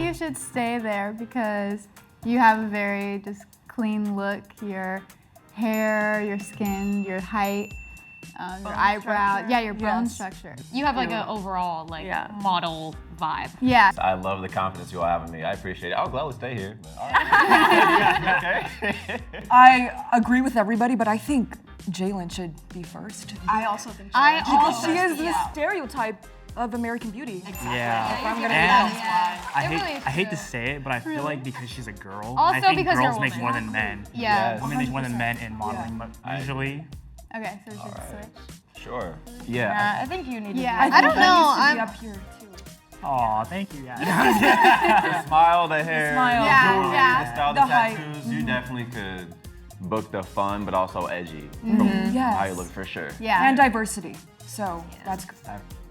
you should stay there because you have a very just clean look. Your hair, your skin, your height, your eyebrow. Structure. Yeah, your bone structure. You have like an overall model vibe. Yeah. I love the confidence you all have in me. I appreciate it. I'll gladly stay here. But all right. Okay. I agree with everybody, but I think Jalen should be first. I also think so. Because she is the stereotype of American Beauty. Exactly. Yeah. If I'm gonna And be honest, why? I hate to say it, but I feel like because she's a girl, Also I think because you're a girls make woman. more than men. Yeah. Yes. Women make more than men in modeling, usually. Okay, so we should switch. Sure. Yeah. I think you need to Yeah. be I don't know. She needs to be up here too. Aw, thank you, yeah. The smile, the hair, smile. the Yeah, jewelry, yeah. the style, the The height. tattoos. You definitely could book the fun, but also edgy from Yes. how you look for sure. Yeah. And diversity. So that's good.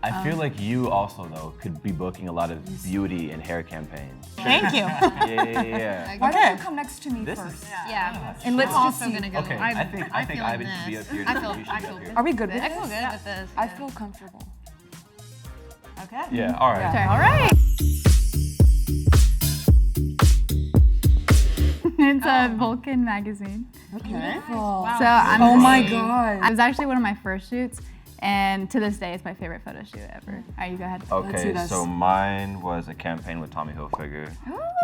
I feel like you also though could be booking a lot of beauty and hair campaigns. Thank you. Yeah. Why don't you come next to me This first? is Yeah. And let's I'm just also see. gonna go. okay. I think Ivan should be up here. I feel You should be up here. Are we good with I this? feel good with this. I feel comfortable. Okay. Yeah. All right. Yeah. All right. It's a Vulcan magazine. Beautiful. So I'm Oh my god. It was actually one of my first shoots, and to this day, it's my favorite photo shoot ever. All right, you go ahead. Let's see Okay, this. so mine was a campaign with Tommy Hilfiger.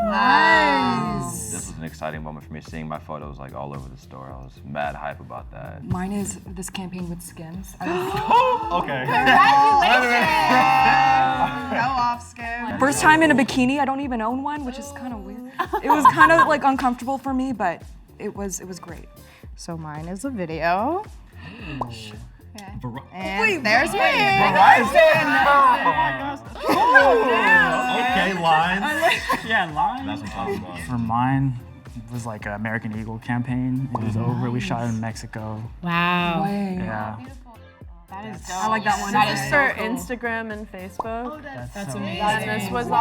Nice. This was an exciting moment for me, seeing my photos like all over the store. I was mad hype about that. Mine is this campaign with Skims. Okay. Go off, Skip. First time in a bikini. I don't even own one, which is kind of weird. It was kind of like uncomfortable for me, but it was great. So mine is a video. Okay. And there's me. Okay, lines. Yeah, line. That's what I'm talking about. For mine, it was like an American Eagle campaign. It was over. We shot in Mexico. Wow. Way. Yeah. That is dope. I like that one. That This is is so for cool. Instagram and Facebook. That's so amazing. And this was on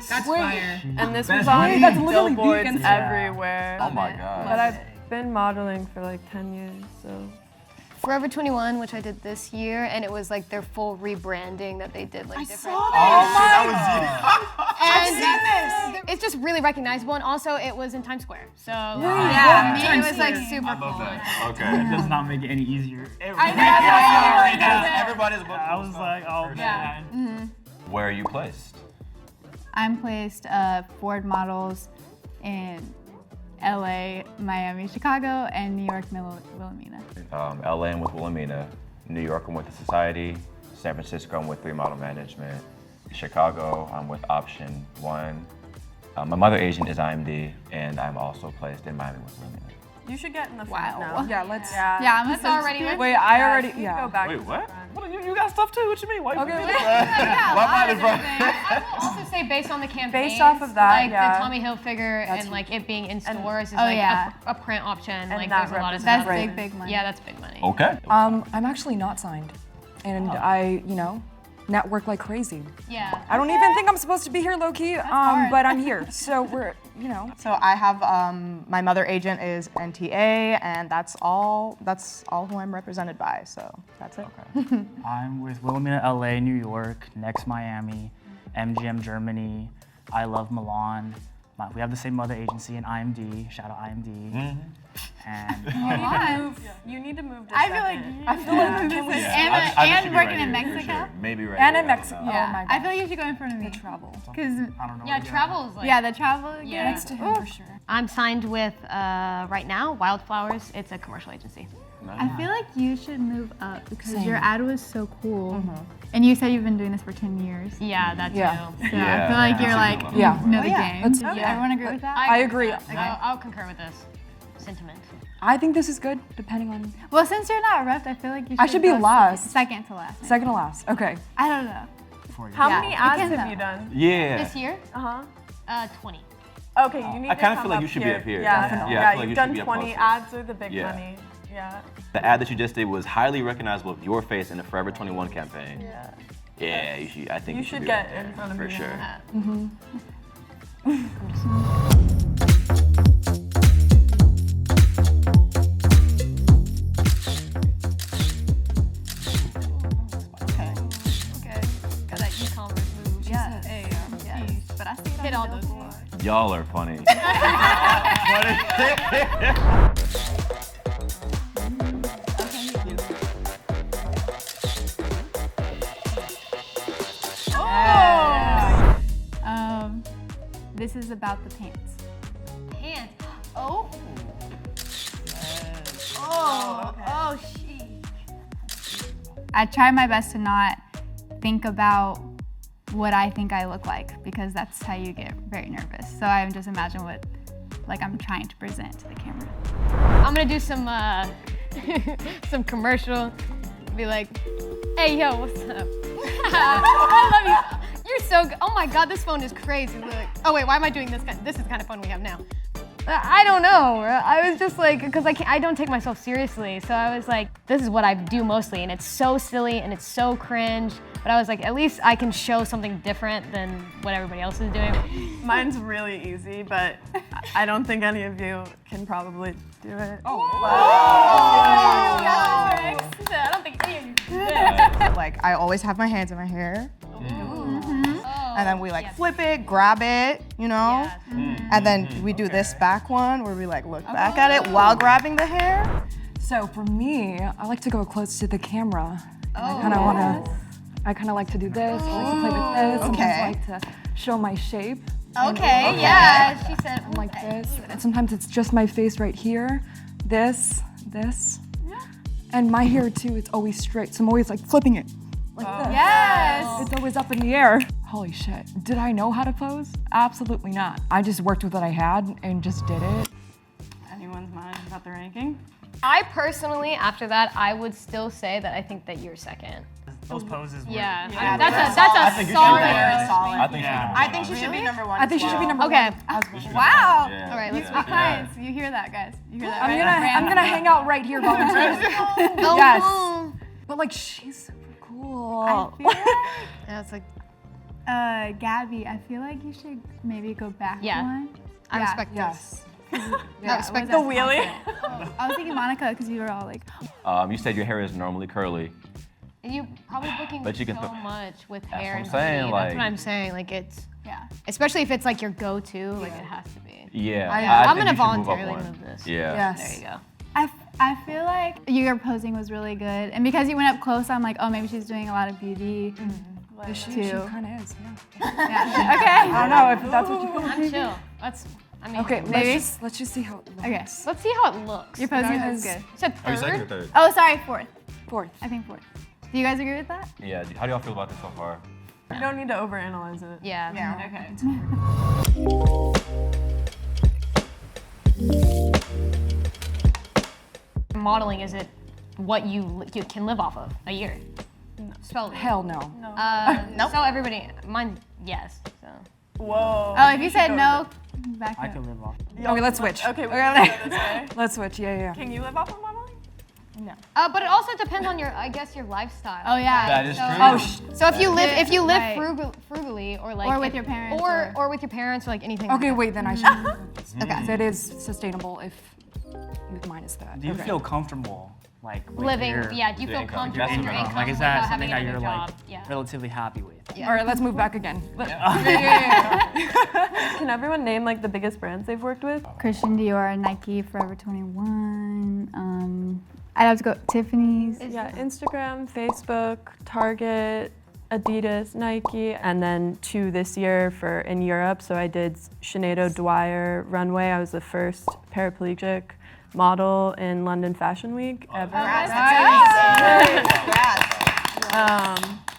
That's fire. and this That's was on That's literally billboards vegans. everywhere. Oh my god. But I've been modeling for like 10 years, so Forever 21, which I did this year, and it was like their full rebranding that they did, like different. And it's just really recognizable, and also it was in Times Square, so Yeah, me, it was like super I love cool. that. It Okay. does not make it any easier. Everybody's booked. I was like, oh man. Where are you placed? I'm placed Ford models in LA, Miami, Chicago, and New York, Wilhelmina. LA I'm with Wilhelmina, New York I'm with the Society, San Francisco I'm with 3 Model Management, Chicago I'm with Option 1. My mother agent is IMD, and I'm also placed in Miami with Wilhelmina. you should get in the front Wow. now. Yeah, let's. Yeah, I'm It's already with Wait, I already. You Yeah. go back. Wait, to the what? front. What you got stuff too? What you mean? Why you Okay. put me there? Why am I the front? I will also say, based on the campaign, Based off of that, like yeah. the Tommy Hilfiger and like it being in stores is Oh, like yeah. a print option. Like that there's a lot of That's stuff. big, big money. Yeah, that's big money. Okay. I'm actually not signed, and I, network like crazy. Yeah. I don't even think I'm supposed to be here, low key. hard. But I'm here, so we're, So I have my mother agent is NTA, and that's all who I'm represented by. So that's it. I'm with Wilhelmina, LA, New York, Next Miami, MGM Germany, I Love Milan. We have the same mother agency in IMD. Shout out IMD. And You need to move to I feel like can we? and working in Mexico. Maybe right And here, in I don't Mexico. know. Yeah, Oh my I god. feel like you should go in front of me. Travel. Because I don't know. Yeah, travel is like. yeah, the travel. Yeah. Next to him for sure. I'm signed with right now Wildflowers. It's a commercial agency. I feel like you should move up because Same. your ad was so cool. And you said you've been doing this for 10 years. So Yeah, that too. Yeah. I feel like you're like, Yeah. know the game. Let's- Everyone agree with that? I agree. I'll concur with this sentiment. I think this is good, depending on. Well, since you're not rep, I feel like you should I should be go last. Second to last. Second to last. Okay. I don't know. How Yeah, many you ads can have though. you done? Yeah. This year, Uh-huh. 20. Okay, you need I to kinda come feel like you up should be up here. Yeah, Definitely. yeah, Yeah, I feel like you you've should done be up 20 closer. ads are the big Yeah. money. Yeah. The ad that you just did was highly recognizable of your face in the Forever 21 campaign. Yeah. Yeah, you should. I think You you should should be get right there, in front of for me sure. Okay. Got that e-commerce move. Yeah. Hey, but I see it Hit all on those. Y'all are funny. This is about the pants. Pants. Oh. Oh, she. I try my best to not think about what I think I look like because that's how you get very nervous. So I just imagine what I'm trying to present to the camera. I'm gonna do some some commercial. Be like, hey yo, what's up? I love you. You're so good. Oh my God, this phone is crazy. Look. Oh wait, why am I doing this? This is the kind of fun we have now. I don't know. I was just like, because I don't take myself seriously. So I was like, this is what I do mostly, and it's so silly and it's so cringe. But I was like, at least I can show something different than what everybody else is doing. Mine's really easy, but I don't think any of you can probably do it. I don't think any of you can. Like I always have my hands in my hair. And then we flip it, grab it, you know? And then we do this back one where we look back at it while grabbing the hair. So for me, I like to go close to the camera. I kind of like to do this. I like to play with this. Sometimes I like to show my shape. Okay, yeah, she said. Like this. And sometimes it's just my face right here. This. And my hair too, it's always straight. So I'm always flipping it. Like this. Yes! It's always up in the air. Holy shit. Did I know how to pose? Absolutely not. I just worked with what I had and just did it. Anyone's mind about the ranking? I personally, after that, I would still say that I think that you're second. Those poses were. Yeah, that's that's a solid. Very solid. I think I think she should be number one. I think she should be number Okay. one. Wow! Yeah. All right, let's Be kind. You hear that, guys? You hear that? I'm gonna hang out right here voluntarily. go. Yes. But she's super cool. I feel like, Yeah, it's like Gabby, I feel like you should maybe go back one. I respect this. Yes. I respect The wheelie? I was thinking Monica because you were all like, You said your hair is normally curly. You probably booking But you can so put- much with That's hair what I'm and saying, beauty. like- That's what I'm saying. It's yeah. especially if it's your go-to. It has to be. Yeah. I'm think gonna you should move up voluntarily one. move this. Yeah. Yes. There you go. I feel like your posing was really good, and because you went up close, I'm like, oh, maybe she's doing a lot of beauty. She too. kind of is, yeah. Yeah. Okay. I don't know if that's what you I'm chill. Okay, Maybe. let's just see how it looks. Okay. Let's see how it looks. Your posing Guys. was good. You said Are you second or third? third? Oh, sorry, fourth. Fourth. I think fourth. Do you guys agree with that? Yeah. How do y'all feel about this so far? You don't need to overanalyze it. Yeah. Yeah. Okay. Modeling, is it what you can live off of a year? No. Spell it. Hell no. Nope. So everybody, mine, yes. So. Whoa. Oh, if you said no, back I up. could live off. Okay, let's switch. Okay, we're gonna go this way. Let's switch. Yeah. Can you live off of modeling? But it also depends on your lifestyle. Oh yeah. That is So, true. So if you live Right. frugally or Or with your parents, or with your parents or anything. Okay, like wait, then I should. Okay, so it is sustainable if you minus that. Do you Okay. feel comfortable with living. your, Yeah. Do you your feel income. comfortable That's in your what I'm- income? Like, is that without something that having you're another job? Yeah. relatively happy with? Yeah. All right, let's move back again. Can everyone name the biggest brands they've worked with? Christian Dior, Nike, Forever 21. I'd have to go Tiffany's. Yeah, Instagram, Facebook, Target, Adidas, Nike, and then 2 this year for in Europe. So I did Sinead Dwyer runway. I was the first paraplegic model in London Fashion Week ever.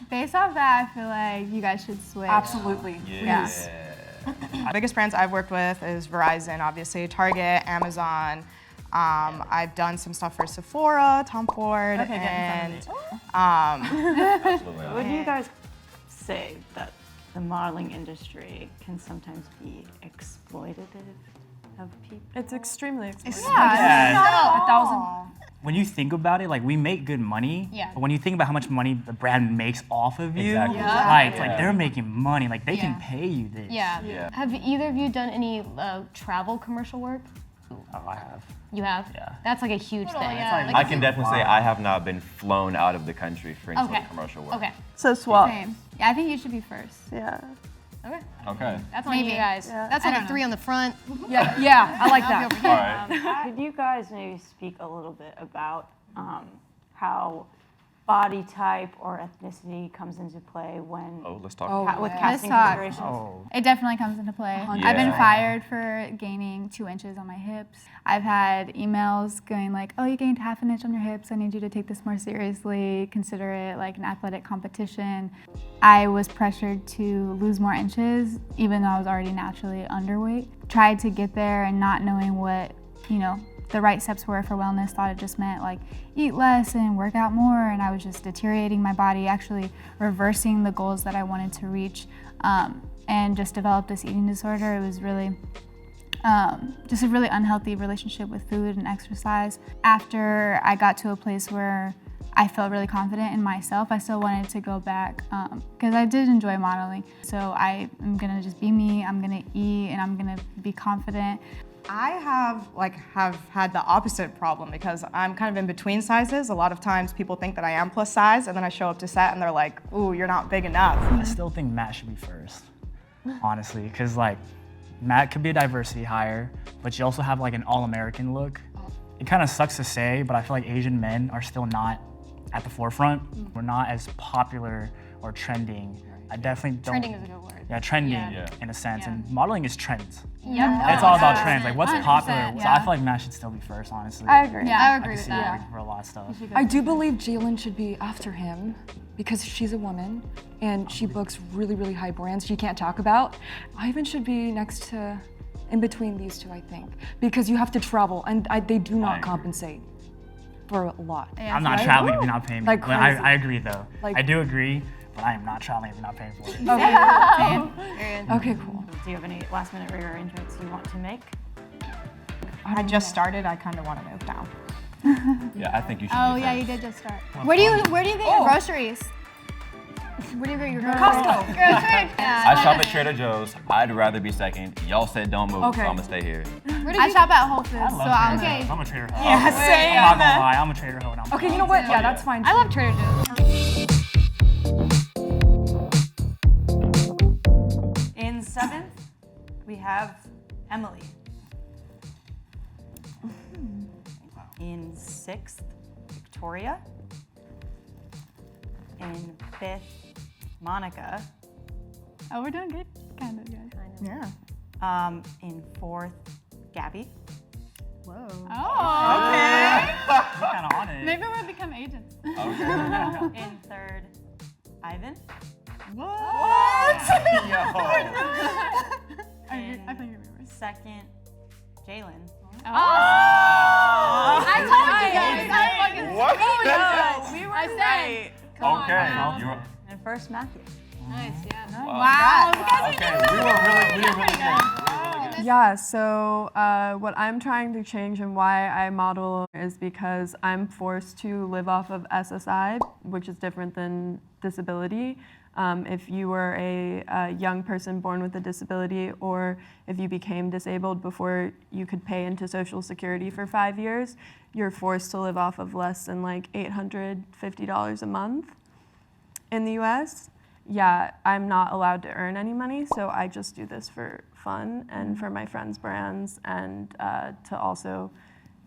Based off that, I feel like you guys should switch. Absolutely. Yeah. The biggest brands I've worked with is Verizon, obviously, Target, Amazon. I've done some stuff for Sephora, Tom Ford, Okay, get in and Absolutely. Would you guys say that the modeling industry can sometimes be exploitative of people? It's extremely expensive. Yeah. 1,000. When you think about it, we make good money. Yeah. But when you think about how much money the brand makes off of you, Exactly. like they're making money. Like they Yeah. can pay you this. Yeah. Yeah. Have either of you done any travel commercial work? Oh, I have. You have? Yeah. That's a huge thing. yeah. I can definitely say I have not been flown out of the country for any sort Okay. of commercial work. Okay. So swap. Same. Yeah, I think you should be first. Yeah. Okay. That's on you Maybe. guys. That's on the 3 on the front. Yeah, I like that. All right. Could you guys maybe speak a little bit about how body type or ethnicity comes into play when Oh, let's talk. with Let's casting talk. considerations? Oh, It definitely comes into play. I've been Yeah. fired for gaining 2 inches on my hips. I've had emails going like, oh, you gained half an inch on your hips. I need you to take this more seriously. Consider it like an athletic competition. I was pressured to lose more inches, even though I was already naturally underweight. Tried to get there and not knowing what, the right steps were for wellness. Thought it just meant like eat less and work out more, and I was just deteriorating my body, actually reversing the goals that I wanted to reach, and just developed this eating disorder. It was really just a really unhealthy relationship with food and exercise. After I got to a place where I felt really confident in myself, I still wanted to go back because I did enjoy modeling. So I am gonna just be me, I'm gonna eat, and I'm gonna be confident. I have had the opposite problem because I'm kind of in between sizes. A lot of times people think that I am plus size, and then I show up to set and they're like, ooh, you're not big enough. I still think Matt should be first, honestly, because like Matt could be a diversity hire, but you also have like an all-American look. It kind of sucks to say, but I feel like Asian men are still not at the forefront. We're not as popular or trending. I definitely don't. Trending is a good word. Yeah, trending Yeah. in a sense, and modeling is trends. Yep. It's all about trends, like what's 100%, popular. So I yeah. feel like Matt should still be first, honestly. I agree. Yeah, I I agree can with see that. it for a lot of stuff. I do believe Jalen should be after him because she's a woman and she books really, really high brands she can't talk about. Ivan should be next to, in between these two, I think, because you have to travel and they do I not agree. compensate for a lot. I'm not right? traveling if you're not paying me. Like But crazy. I agree though. Like- I do agree, but I am not traveling if you're not paying for it. Okay, cool. Do you have any last minute rearrangements you want to make? I just started, I kind of want to move down. Yeah, I think you should. Oh be yeah, first. you did just start. Where do you get your groceries? Where do you get your groceries? Costco. Grocery. I shop at Trader Joe's. I'd rather be second. Y'all said don't move, Okay. so I'm gonna stay here. I shop at Whole Foods, I so love I'm Trader okay. Joe's. I'm a Trader Joe's. Yeah, same. I'm not gonna lie, I'm a Trader Joe's. And I'm Okay, you know what? Yeah, that's fine. I love Trader Joe's. In 7th, we have Emily. In 6th, Victoria. In 5th, Monica. Oh, we're doing good, kind of good. Yeah. In 4th, Gabby. Whoa. Oh, okay. You're kind of on it. Maybe we'll become agents. In 3rd, Ivan. Yo. I think you're reverse. 2nd, Jalen. I told you guys. I fucking What? We were I said. Okay. You're, And 1st, Matthew. Nice, yeah. Wow. okay, we were really good. Yeah, so what I'm trying to change and why I model is because I'm forced to live off of SSI, which is different than disability. If you were a young person born with a disability, or if you became disabled before you could pay into Social Security for 5 years, you're forced to live off of less than like $850 a month in the US. Yeah, I'm not allowed to earn any money, so I just do this for fun and for my friends' brands, and to also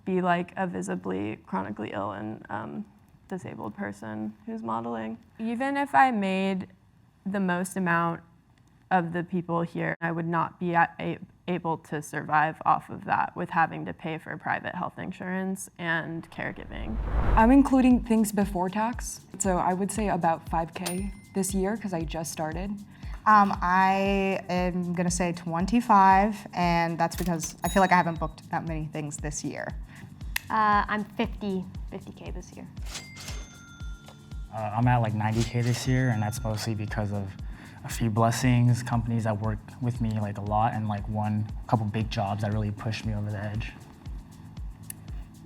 be like a visibly chronically ill and disabled person who's modeling. Even if I made the most amount of the people here, I would not be able to survive off of that with having to pay for private health insurance and caregiving. I'm including things before tax, so I would say about 5K this year because I just started. I am gonna say 25, and that's because I feel like I haven't booked that many things this year. I'm 50K this year. I'm at like 90K this year, and that's mostly because of a few blessings, companies that work with me like a lot, and like a couple big jobs that really pushed me over the edge.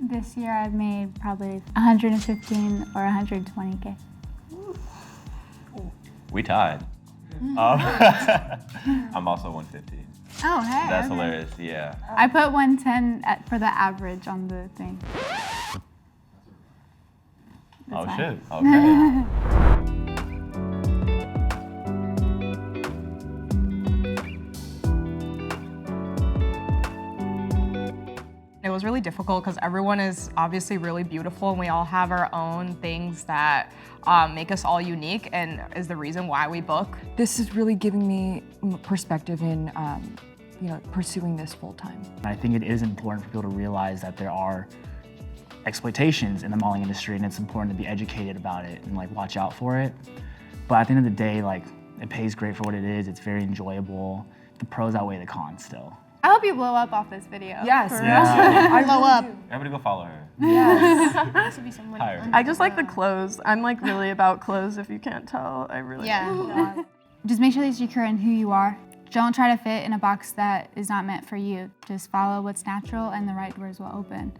This year I've made probably 115 or 120K. We tied. I'm also 150. Oh, hey. That's okay. hilarious. Yeah. I put 110 for the average on the thing. Oh fine. shit. Okay. was really difficult because everyone is obviously really beautiful and we all have our own things that make us all unique and is the reason why we book. This is really giving me perspective in pursuing this full time. I think it is important for people to realize that there are exploitations in the modeling industry, and it's important to be educated about it and like watch out for it. But at the end of the day, like it pays great for what it is. It's very enjoyable. The pros outweigh the cons still. I hope you blow up off this video. Yes. For real. Yeah. I blow up. Everybody go follow her. This would be someone Hire her. I just like the clothes. I'm like really about clothes, if you can't tell. I really Yeah. Just make sure that you're secure in who you are. Don't try to fit in a box that is not meant for you. Just follow what's natural and the right doors will open.